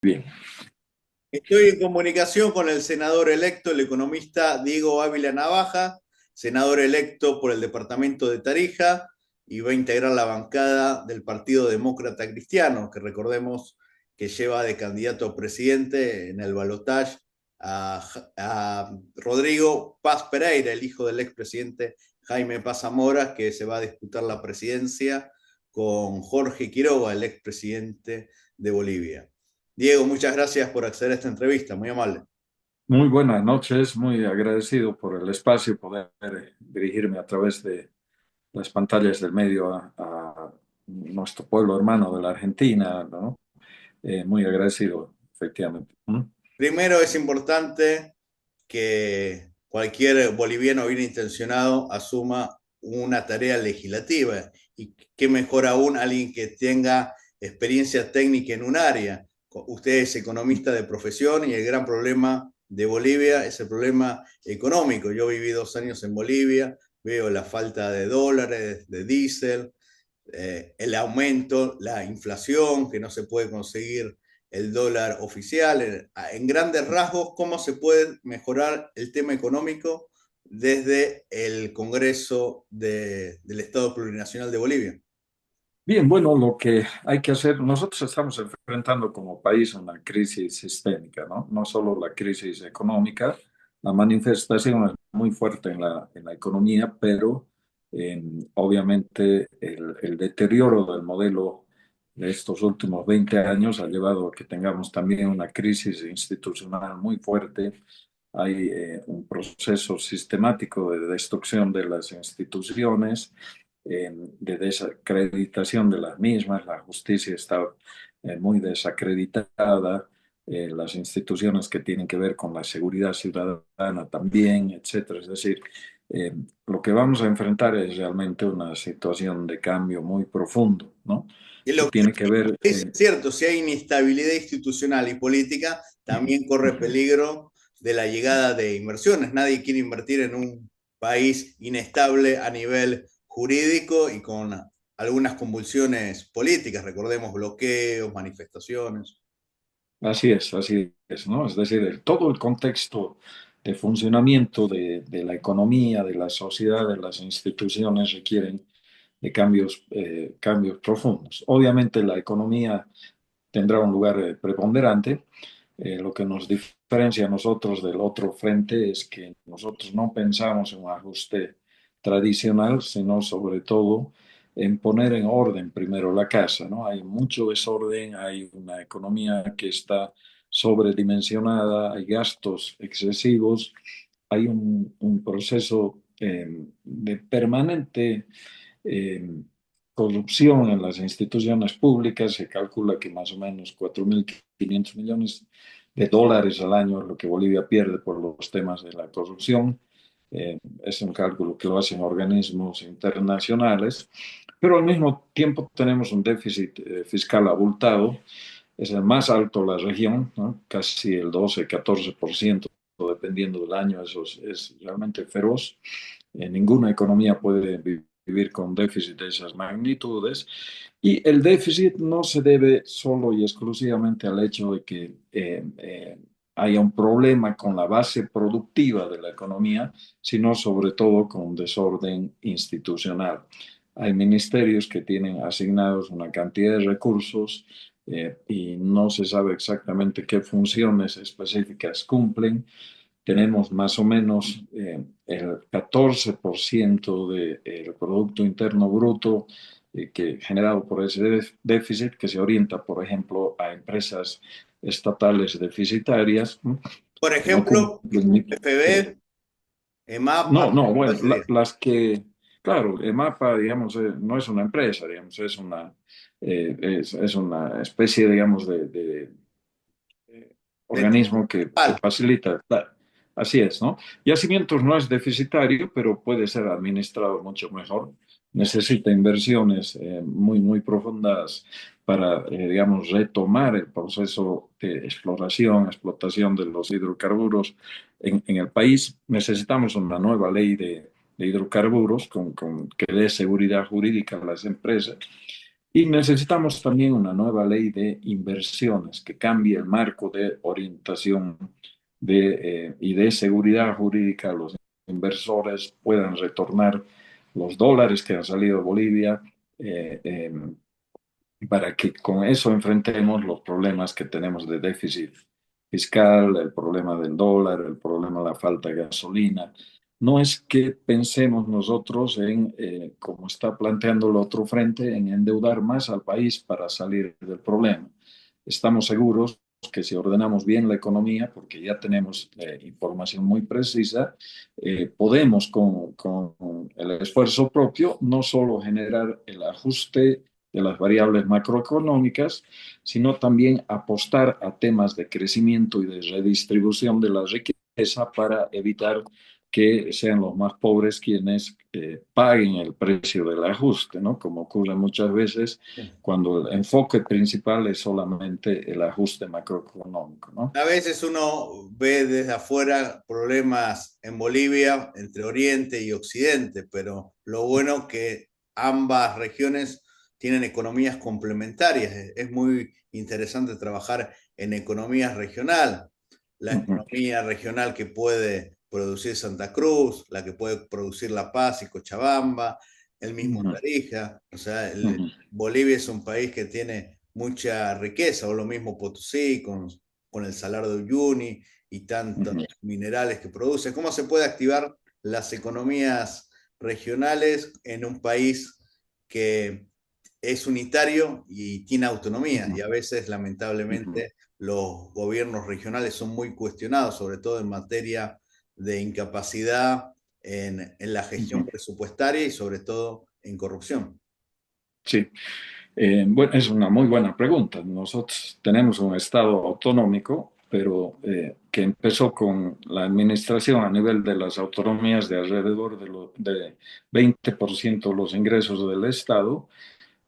Bien. Estoy en comunicación con el senador electo, el economista Diego Ávila Navaja, senador electo por el departamento de Tarija y va a integrar la bancada del Partido Demócrata Cristiano, que recordemos que lleva de candidato a presidente en el balotaje a Rodrigo Paz Pereira, el hijo del expresidente Jaime Paz Zamora, que se va a disputar la presidencia con Jorge Quiroga, el expresidente de Bolivia. Diego, muchas gracias por acceder a esta entrevista, muy amable. Muy buenas noches, muy agradecido por el espacio, poder dirigirme a través de las pantallas del medio a nuestro pueblo hermano de la Argentina, ¿no? Muy agradecido, efectivamente. ¿Mm? Primero es importante que cualquier boliviano bien intencionado asuma una tarea legislativa y qué mejor aún alguien que tenga experiencia técnica en un área. Usted es economista de profesión y el gran problema de Bolivia es el problema económico. Yo viví 2 años en Bolivia, veo la falta de dólares, de diésel, el aumento, la inflación, que no se puede conseguir el dólar oficial. En grandes rasgos, ¿cómo se puede mejorar el tema económico desde el Congreso del Estado Plurinacional de Bolivia? Bien, bueno, lo que hay que hacer, nosotros estamos enfrentando como país una crisis sistémica, ¿no? No solo la crisis económica, la manifestación es muy fuerte en la economía, pero obviamente el deterioro del modelo de estos últimos 20 años ha llevado a que tengamos también una crisis institucional muy fuerte. Hay un proceso sistemático de destrucción de las instituciones, de desacreditación de las mismas. La justicia está muy desacreditada, las instituciones que tienen que ver con la seguridad ciudadana también, etcétera. Es decir, eh, lo que vamos a enfrentar es realmente una situación de cambio muy profundo, ¿no? Y Que lo que tiene que ver. es cierto, si hay inestabilidad institucional y política, también corre peligro de la llegada de inversiones. Nadie quiere invertir en un país inestable a nivel jurídico y con algunas convulsiones políticas, recordemos bloqueos, manifestaciones. Así es, ¿no? Es decir, todo el contexto de funcionamiento de la economía, de la sociedad, de las instituciones requieren de cambios, cambios profundos. Obviamente la economía tendrá un lugar preponderante. Lo que nos diferencia a nosotros del otro frente es que nosotros no pensamos en un ajuste tradicional, sino sobre todo en poner en orden primero la casa, ¿no? Hay mucho desorden, hay una economía que está sobredimensionada, hay gastos excesivos, hay un proceso de permanente eh, corrupción en las instituciones públicas. Se calcula que más o menos 4.500 millones de dólares al año es lo que Bolivia pierde por los temas de la corrupción. Es un cálculo que lo hacen organismos internacionales, pero al mismo tiempo tenemos un déficit fiscal abultado. Es el más alto de la región, ¿no? Casi el 12-14%, dependiendo del año. Eso es realmente feroz. Ninguna economía puede vivir con déficit de esas magnitudes. Y el déficit no se debe solo y exclusivamente al hecho de que haya un problema con la base productiva de la economía, sino sobre todo con un desorden institucional. Hay ministerios que tienen asignados una cantidad de recursos y no se sabe exactamente qué funciones específicas cumplen. Tenemos más o menos el 14% del Producto Interno Bruto generado por ese déficit que se orienta, por ejemplo, a empresas estatales deficitarias, ¿no? Por Que no ejemplo, cumplen. FB, EMAPA, No, no, ¿cuál bueno, sería? las que, claro, EMAPA, digamos, no es una empresa, digamos, es una especie, digamos, de De organismo que tal. facilita. Así es, ¿no? Yacimientos no es deficitario, pero puede ser administrado mucho mejor. Necesita inversiones muy profundas para, digamos, retomar el proceso de exploración, explotación de los hidrocarburos en el país. Necesitamos una nueva ley de hidrocarburos que dé seguridad jurídica a las empresas. Y necesitamos también una nueva ley de inversiones que cambie el marco de orientación y de seguridad jurídica. Los inversores puedan retornar los dólares que han salido de Bolivia, eh, eh, para que con eso enfrentemos los problemas que tenemos de déficit fiscal, el problema del dólar, el problema de la falta de gasolina. No es que pensemos nosotros en, como está planteando el otro frente, en endeudar más al país para salir del problema. Estamos seguros que si ordenamos bien la economía, porque ya tenemos información muy precisa, podemos con el esfuerzo propio no solo generar el ajuste de las variables macroeconómicas, sino también apostar a temas de crecimiento y de redistribución de la riqueza para evitar que sean los más pobres quienes paguen el precio del ajuste, ¿no? Como ocurre muchas veces cuando el enfoque principal es solamente el ajuste macroeconómico, ¿no? A veces uno ve desde afuera problemas en Bolivia entre Oriente y Occidente, pero lo bueno que ambas regiones tienen economías complementarias. Es muy interesante trabajar en economía regional. La Uh -huh, economía regional que puede producir Santa Cruz, la que puede producir La Paz y Cochabamba, el uh mismo -huh, Tarija. O sea, uh -huh, Bolivia es un país que tiene mucha riqueza, o lo mismo Potosí con el Salar de Uyuni y uh tantos -huh. minerales que produce. ¿Cómo se puede activar las economías regionales en un país que es unitario y tiene autonomía? Y a veces, lamentablemente, los gobiernos regionales son muy cuestionados, sobre todo en materia de incapacidad en la Uh gestión -huh. presupuestaria y sobre todo en corrupción. Sí, bueno, es una muy buena pregunta. Nosotros tenemos un Estado autonómico, pero que empezó con la administración a nivel de las autonomías de alrededor de 20% de los ingresos del Estado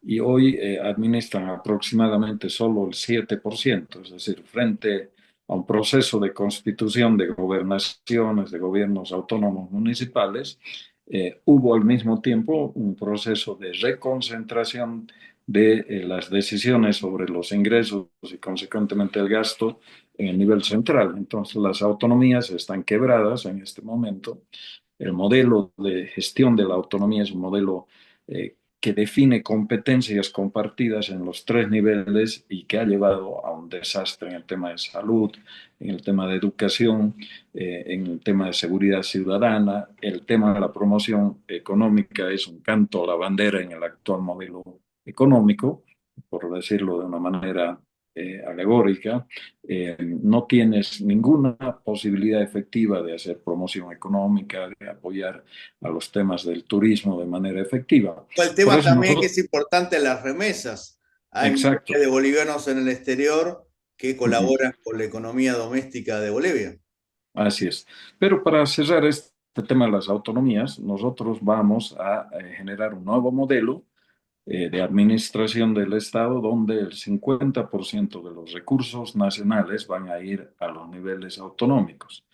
y hoy administran aproximadamente solo el 7%, es decir, frente a un proceso de constitución de gobernaciones, de gobiernos autónomos municipales, hubo al mismo tiempo un proceso de reconcentración de las decisiones sobre los ingresos y consecuentemente el gasto en el nivel central. Entonces las autonomías están quebradas en este momento. El modelo de gestión de la autonomía es un modelo que define competencias compartidas en los tres niveles y que ha llevado a un desastre en el tema de salud, en el tema de educación, en el tema de seguridad ciudadana. El tema de la promoción económica es un canto a la bandera en el actual modelo económico, por decirlo de una manera alegórica. No tienes ninguna posibilidad efectiva de hacer promoción económica, de apoyar a los temas del turismo de manera efectiva. El Por tema eso también que nosotros, es importante, las remesas. Hay millones exacto. de bolivianos en el exterior que Uh -huh. colaboran con la economía doméstica de Bolivia. Así es. Pero para cerrar este tema de las autonomías, nosotros vamos a generar un nuevo modelo de administración del Estado donde el 50% de los recursos nacionales van a ir a los niveles autonómicos.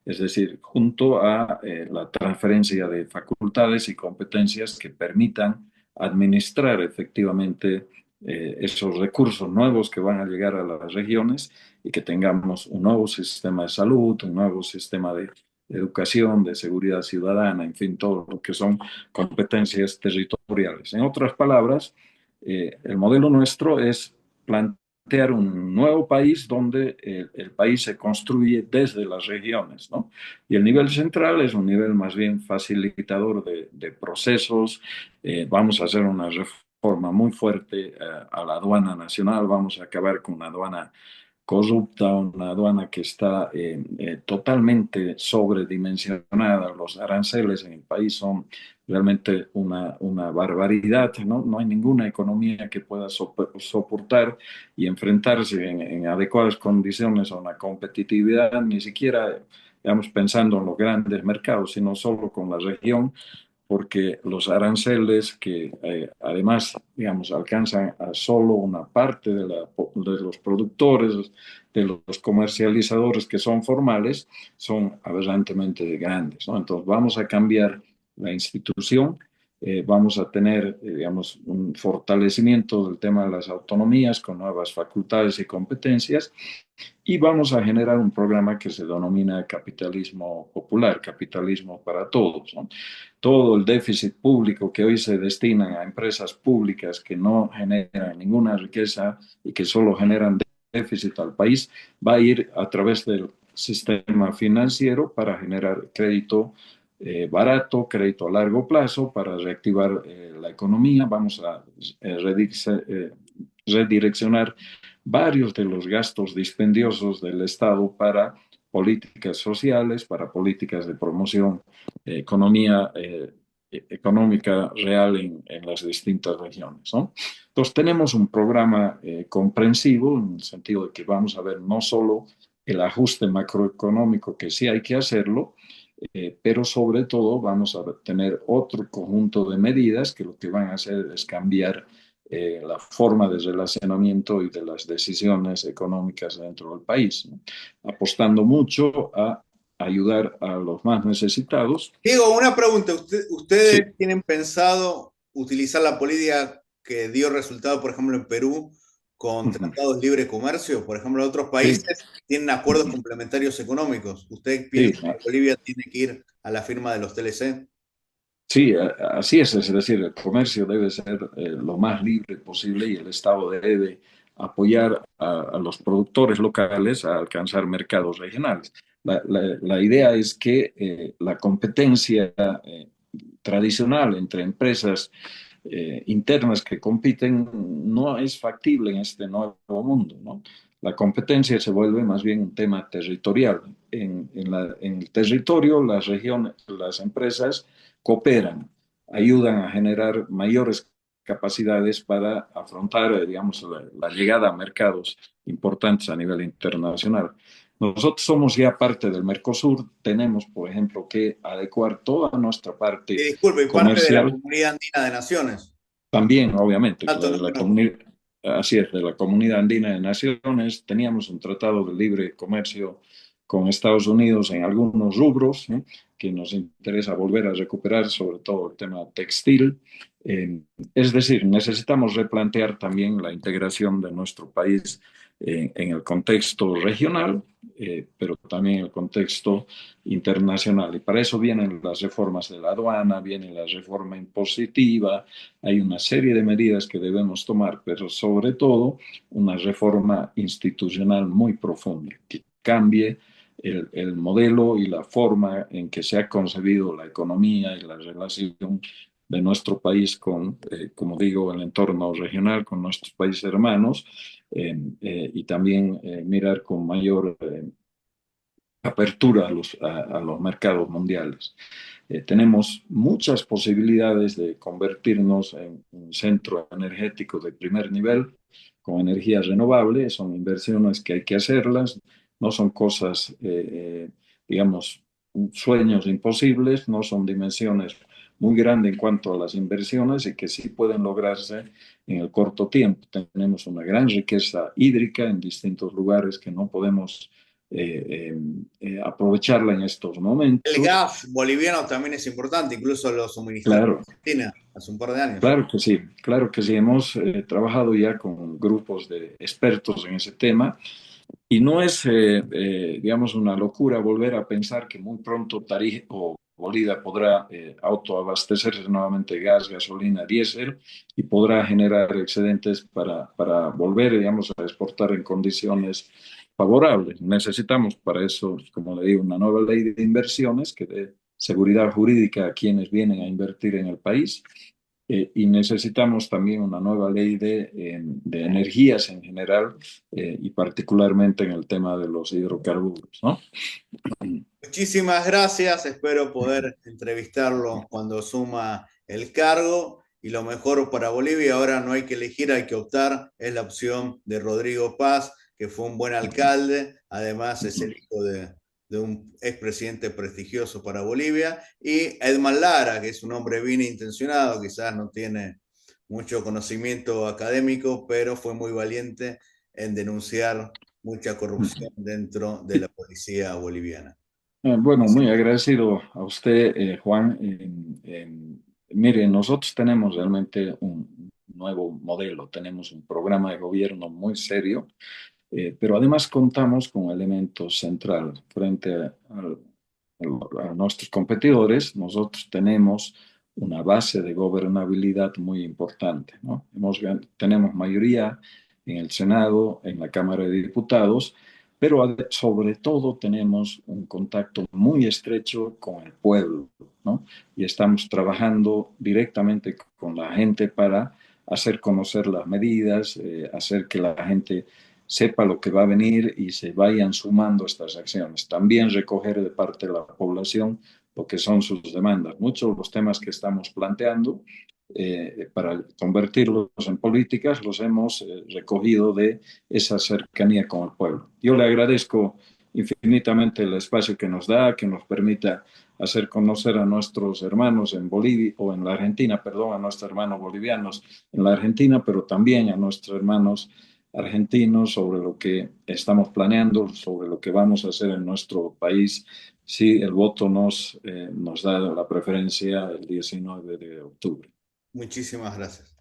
Es decir, junto a la transferencia de facultades y competencias que permitan administrar efectivamente esos recursos nuevos que van a llegar a las regiones y que tengamos un nuevo sistema de salud, un nuevo sistema de educación, de seguridad ciudadana, en fin, todo lo que son competencias territoriales. En otras palabras, el modelo nuestro es plantear un nuevo país donde el país se construye desde las regiones, ¿no? Y el nivel central es un nivel más bien facilitador de procesos. Vamos a hacer una reforma muy fuerte a la aduana nacional, vamos a acabar con una aduana corrupta, una aduana que está totalmente sobredimensionada. Los aranceles en el país son realmente una barbaridad, ¿no? No hay ninguna economía que pueda soportar y enfrentarse en adecuadas condiciones a una competitividad, ni siquiera, digamos, pensando en los grandes mercados, sino solo con la región porque los aranceles que además, digamos, alcanzan a solo una parte de los productores, de los comercializadores que son formales, son aberrantemente grandes, ¿no? Entonces vamos a cambiar la institución Vamos a tener, digamos, un fortalecimiento del tema de las autonomías con nuevas facultades y competencias y vamos a generar un programa que se denomina capitalismo popular, capitalismo para todos, ¿no? Todo el déficit público que hoy se destina a empresas públicas que no generan ninguna riqueza y que solo generan déficit al país, va a ir a través del sistema financiero para generar crédito barato, crédito a largo plazo para reactivar la economía. Vamos a redireccionar varios de los gastos dispendiosos del Estado para políticas sociales, para políticas de promoción, economía económica real en las distintas regiones, ¿no? Entonces tenemos un programa comprensivo en el sentido de que vamos a ver no solo el ajuste macroeconómico, que sí hay que hacerlo, pero sobre todo vamos a tener otro conjunto de medidas que lo que van a hacer es cambiar la forma de relacionamiento y de las decisiones económicas dentro del país, ¿no? Apostando mucho a ayudar a los más necesitados. Diego, una pregunta. ¿Ustedes Sí. tienen pensado utilizar la política que dio resultado, por ejemplo, en Perú con Uh-huh. tratados de libre comercio? Por ejemplo, otros Sí. países tienen acuerdos Uh-huh. complementarios económicos. ¿Usted Sí. piensa que Bolivia tiene que ir a la firma de los TLC? Sí, así es decir, el comercio debe ser lo más libre posible y el Estado debe apoyar a los productores locales a alcanzar mercados regionales. La idea es que la competencia tradicional entre empresas internas que compiten no es factible en este nuevo mundo, ¿no? La competencia se vuelve más bien un tema territorial. En el territorio, las regiones, las empresas cooperan, ayudan a generar mayores capacidades para afrontar, digamos, la llegada a mercados importantes a nivel internacional. Nosotros somos ya parte del Mercosur, tenemos, por ejemplo, que adecuar toda nuestra Y parte disculpe, y parte de la comercial, Comunidad Andina de Naciones. también, obviamente, Tanto no conozco. así es, de la Comunidad Andina de Naciones, teníamos un tratado de libre comercio con Estados Unidos en algunos rubros, ¿no? Que nos interesa volver a recuperar, sobre todo el tema textil. Eh, es decir, necesitamos replantear también la integración de nuestro país en el contexto regional, pero también en el contexto internacional. Y para eso vienen las reformas de la aduana, viene la reforma impositiva, hay una serie de medidas que debemos tomar, pero sobre todo una reforma institucional muy profunda que cambie el modelo y la forma en que se ha concebido la economía y la relación de nuestro país con, como digo, el entorno regional, con nuestros países hermanos, y también mirar con mayor apertura a los mercados mundiales. Tenemos muchas posibilidades de convertirnos en un centro energético de primer nivel con energías renovables. Son inversiones que hay que hacerlas, no son cosas, digamos, sueños imposibles, no son dimensiones muy grandes en cuanto a las inversiones y que sí pueden lograrse en el corto tiempo. Tenemos una gran riqueza hídrica en distintos lugares que no podemos aprovecharla en estos El momentos. gas boliviano también es importante, incluso lo suministró Claro, Argentina hace un par de años. claro que sí. Hemos trabajado ya con grupos de expertos en ese tema y no es, digamos, una locura volver a pensar que muy pronto Tarija o Bolivia podrá autoabastecerse nuevamente de gas, gasolina, diésel y podrá generar excedentes para volver, digamos, a exportar en condiciones favorables. Necesitamos para eso, como le digo, una nueva ley de inversiones que dé seguridad jurídica a quienes vienen a invertir en el país. Y necesitamos también una nueva ley de energías en general y particularmente en el tema de los hidrocarburos, ¿no? Muchísimas gracias, espero poder entrevistarlo cuando asuma el cargo y lo mejor para Bolivia. Ahora no hay que elegir, hay que optar. Es la opción de Rodrigo Paz, que fue un buen alcalde, además es el hijo de un expresidente prestigioso para Bolivia, y Edman Lara, que es un hombre bien intencionado, quizás no tiene mucho conocimiento académico, pero fue muy valiente en denunciar mucha corrupción dentro de la policía boliviana. Bueno, muy Muchísimas agradecido a usted, Juan. Mire, nosotros tenemos realmente un nuevo modelo, tenemos un programa de gobierno muy serio, pero además contamos con un elemento central frente a nuestros competidores. Nosotros tenemos una base de gobernabilidad muy importante, ¿no? Tenemos mayoría en el Senado, en la Cámara de Diputados, pero sobre todo tenemos un contacto muy estrecho con el pueblo, ¿no? Y estamos trabajando directamente con la gente para hacer conocer las medidas, hacer que la gente sepa lo que va a venir y se vayan sumando estas acciones. También recoger de parte de la población lo que son sus demandas. Muchos de los temas que estamos planteando para convertirlos en políticas los hemos recogido de esa cercanía con el pueblo. Yo le agradezco infinitamente el espacio que nos da, que nos permita hacer conocer a nuestros hermanos en Bolivia o en la Argentina, perdón, a nuestros hermanos bolivianos en la Argentina, pero también a nuestros hermanos argentinos sobre lo que estamos planeando, sobre lo que vamos a hacer en nuestro país si el voto nos da la preferencia el 19 de octubre. Muchísimas gracias.